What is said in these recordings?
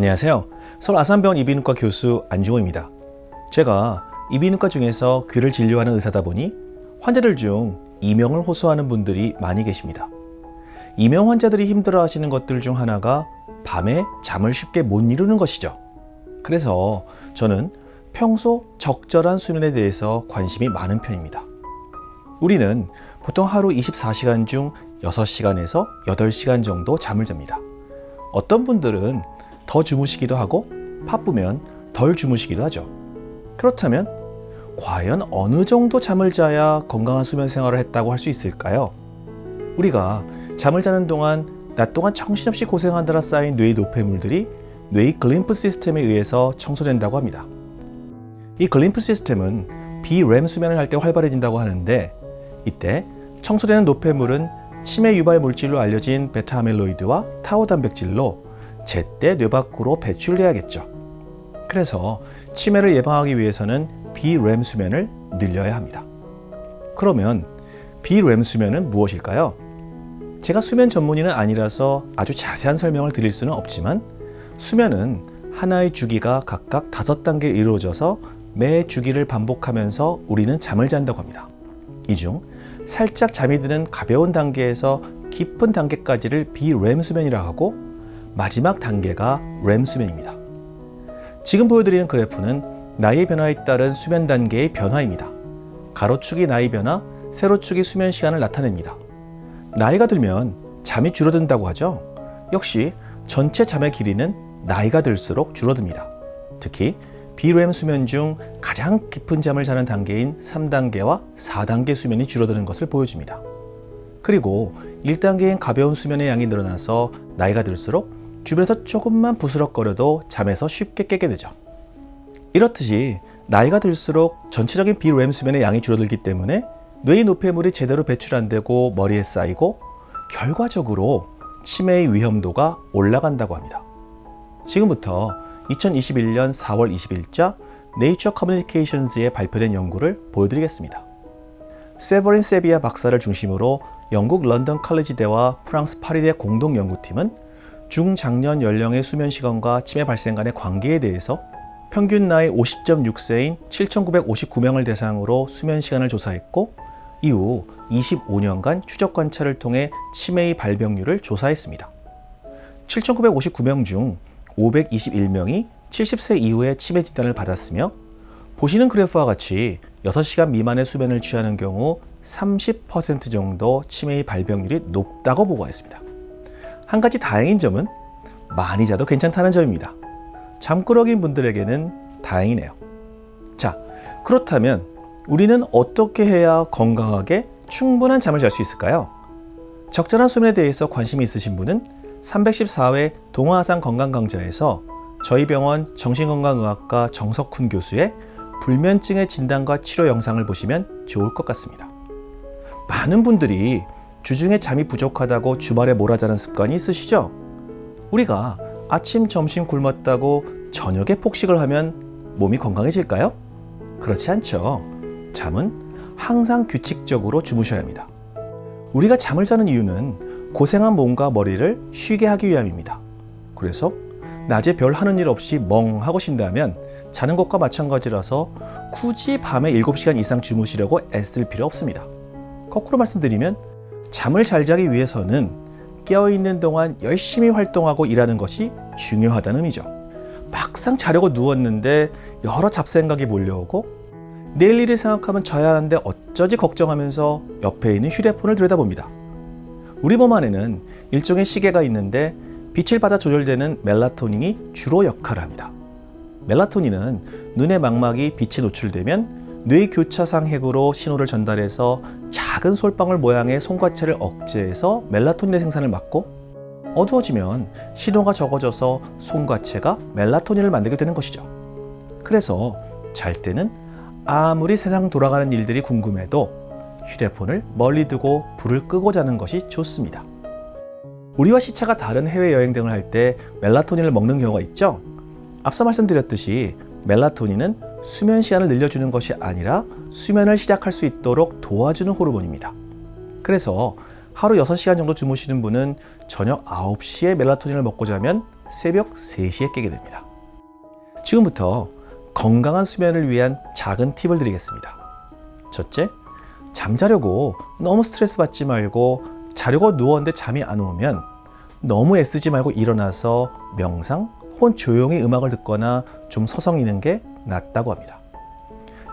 안녕하세요. 서울 아산병원 이비인후과 교수 안중호입니다. 제가 이비인후과 중에서 귀를 진료하는 의사다 보니 환자들 중 이명을 호소하는 분들이 많이 계십니다. 이명 환자들이 힘들어하시는 것들 중 하나가 밤에 잠을 쉽게 못 이루는 것이죠. 그래서 저는 평소 적절한 수면에 대해서 관심이 많은 편입니다. 우리는 보통 하루 24시간 중 6시간에서 8시간 정도 잠을 잡니다. 어떤 분들은 더 주무시기도 하고 바쁘면 덜 주무시기도 하죠. 그렇다면 과연 어느 정도 잠을 자야 건강한 수면 생활을 했다고 할 수 있을까요? 우리가 잠을 자는 동안 낮 동안 정신없이 고생하느라 쌓인 뇌의 노폐물들이 뇌의 글림프 시스템에 의해서 청소된다고 합니다. 이 글림프 시스템은 비렘 수면을 할 때 활발해진다고 하는데, 이때 청소되는 노폐물은 치매 유발 물질로 알려진 베타 아밀로이드와 타우 단백질로 제때 뇌 밖으로 배출돼야겠죠. 그래서 치매를 예방하기 위해서는 비렘 수면을 늘려야 합니다. 그러면 비렘 수면은 무엇일까요? 제가 수면 전문의는 아니라서 아주 자세한 설명을 드릴 수는 없지만, 수면은 하나의 주기가 각각 5단계에 이루어져서 매 주기를 반복하면서 우리는 잠을 잔다고 합니다. 이 중 살짝 잠이 드는 가벼운 단계에서 깊은 단계까지를 비렘 수면이라고 하고, 마지막 단계가 렘 수면입니다. 지금 보여드리는 그래프는 나이의 변화에 따른 수면 단계의 변화입니다. 가로축이 나이 변화, 세로축이 수면 시간을 나타냅니다. 나이가 들면 잠이 줄어든다고 하죠. 역시 전체 잠의 길이는 나이가 들수록 줄어듭니다. 특히 비렘 수면 중 가장 깊은 잠을 자는 단계인 3단계와 4단계 수면이 줄어드는 것을 보여줍니다. 그리고 1단계인 가벼운 수면의 양이 늘어나서 나이가 들수록 주변에서 조금만 부스럭거려도 잠에서 쉽게 깨게 되죠. 이렇듯이 나이가 들수록 전체적인 비렘 수면의 양이 줄어들기 때문에 뇌의 노폐물이 제대로 배출 안 되고 머리에 쌓이고 결과적으로 치매의 위험도가 올라간다고 합니다. 지금부터 2021년 4월 20일자 네이처 커뮤니케이션즈에 발표된 연구를 보여드리겠습니다. 세버린 세비아 박사를 중심으로 영국 런던 칼리지대와 프랑스 파리대 공동 연구팀은 중장년 연령의 수면 시간과 치매 발생 간의 관계에 대해서 평균 나이 50.6세인 7,959명을 대상으로 수면 시간을 조사했고, 이후 25년간 추적 관찰을 통해 치매의 발병률을 조사했습니다. 7,959명 중 521명이 70세 이후에 치매 진단을 받았으며, 보시는 그래프와 같이 6시간 미만의 수면을 취하는 경우 30% 정도 치매의 발병률이 높다고 보고했습니다. 한 가지 다행인 점은 많이 자도 괜찮다는 점입니다. 잠꾸러기인 분들에게는 다행이네요. 자, 그렇다면 우리는 어떻게 해야 건강하게 충분한 잠을 잘 수 있을까요? 적절한 수면에 대해서 관심이 있으신 분은 314회 동아아산 건강강좌에서 저희 병원 정신건강의학과 정석훈 교수의 불면증의 진단과 치료 영상을 보시면 좋을 것 같습니다. 많은 분들이 주중에 잠이 부족하다고 주말에 몰아자는 습관이 있으시죠? 우리가 아침, 점심 굶었다고 저녁에 폭식을 하면 몸이 건강해질까요? 그렇지 않죠. 잠은 항상 규칙적으로 주무셔야 합니다. 우리가 잠을 자는 이유는 고생한 몸과 머리를 쉬게 하기 위함입니다. 그래서 낮에 별 하는 일 없이 멍하고 쉰다면 자는 것과 마찬가지라서 굳이 밤에 7시간 이상 주무시려고 애쓸 필요 없습니다. 거꾸로 말씀드리면 잠을 잘 자기 위해서는 깨어있는 동안 열심히 활동하고 일하는 것이 중요하다는 의미죠. 막상 자려고 누웠는데 여러 잡생각이 몰려오고 내일 일을 생각하면 자야 하는데 어쩌지 걱정하면서 옆에 있는 휴대폰을 들여다봅니다. 우리 몸 안에는 일종의 시계가 있는데 빛을 받아 조절되는 멜라토닌이 주로 역할을 합니다. 멜라토닌은 눈의 망막이 빛에 노출되면 뇌 교차상 핵으로 신호를 전달해서 작은 솔방울 모양의 송과체를 억제해서 멜라토닌의 생산을 막고, 어두워지면 신호가 적어져서 송과체가 멜라토닌을 만들게 되는 것이죠. 그래서 잘 때는 아무리 세상 돌아가는 일들이 궁금해도 휴대폰을 멀리 두고 불을 끄고 자는 것이 좋습니다. 우리와 시차가 다른 해외여행 등을 할 때 멜라토닌을 먹는 경우가 있죠. 앞서 말씀드렸듯이 멜라토닌은 수면 시간을 늘려주는 것이 아니라 수면을 시작할 수 있도록 도와주는 호르몬입니다. 그래서 하루 6시간 정도 주무시는 분은 저녁 9시에 멜라토닌을 먹고 자면 새벽 3시에 깨게 됩니다. 지금부터 건강한 수면을 위한 작은 팁을 드리겠습니다. 첫째, 잠자려고 너무 스트레스 받지 말고 자려고 누웠는데 잠이 안 오면 너무 애쓰지 말고 일어나서 명상 혹은 조용히 음악을 듣거나 좀 서성이는 게 낫다고 합니다.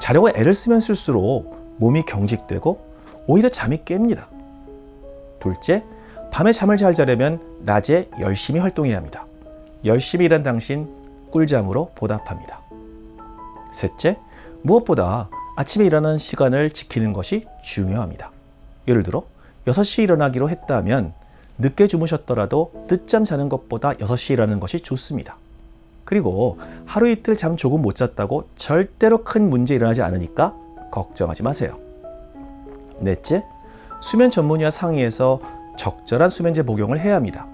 자려고 애를 쓰면 쓸수록 몸이 경직되고 오히려 잠이 깹니다. 둘째, 밤에 잠을 잘 자려면 낮에 열심히 활동해야 합니다. 열심히 일한 당신 꿀잠으로 보답합니다. 셋째, 무엇보다 아침에 일어나는 시간을 지키는 것이 중요합니다. 예를 들어 6시에 일어나기로 했다면 늦게 주무셨더라도 늦잠 자는 것보다 6시에 일어나는 것이 좋습니다. 그리고 하루 이틀 잠 조금 못 잤다고 절대로 큰 문제 일어나지 않으니까 걱정하지 마세요. 넷째, 수면 전문의와 상의해서 적절한 수면제 복용을 해야 합니다.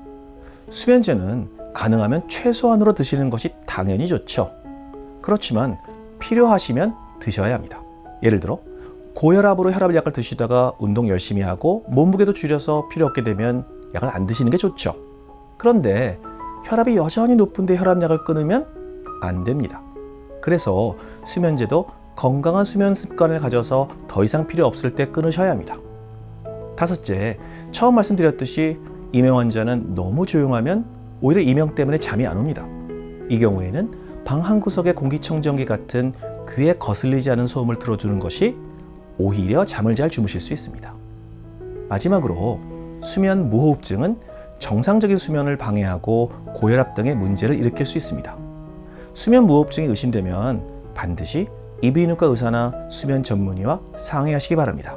수면제는 가능하면 최소한으로 드시는 것이 당연히 좋죠. 그렇지만 필요하시면 드셔야 합니다. 예를 들어 고혈압으로 혈압약을 드시다가 운동 열심히 하고 몸무게도 줄여서 필요 없게 되면 약을 안 드시는 게 좋죠. 그런데 혈압이 여전히 높은데 혈압약을 끊으면 안 됩니다. 그래서 수면제도 건강한 수면 습관을 가져서 더 이상 필요 없을 때 끊으셔야 합니다. 다섯째, 처음 말씀드렸듯이 이명 환자는 너무 조용하면 오히려 이명 때문에 잠이 안 옵니다. 이 경우에는 방 한 구석에 공기청정기 같은 귀에 거슬리지 않은 소음을 틀어주는 것이 오히려 잠을 잘 주무실 수 있습니다. 마지막으로 수면 무호흡증은 정상적인 수면을 방해하고 고혈압 등의 문제를 일으킬 수 있습니다. 수면 무호흡증이 의심되면 반드시 이비인후과 의사나 수면 전문의와 상의하시기 바랍니다.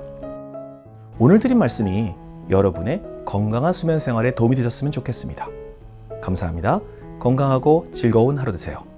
오늘 드린 말씀이 여러분의 건강한 수면 생활에 도움이 되셨으면 좋겠습니다. 감사합니다. 건강하고 즐거운 하루 되세요.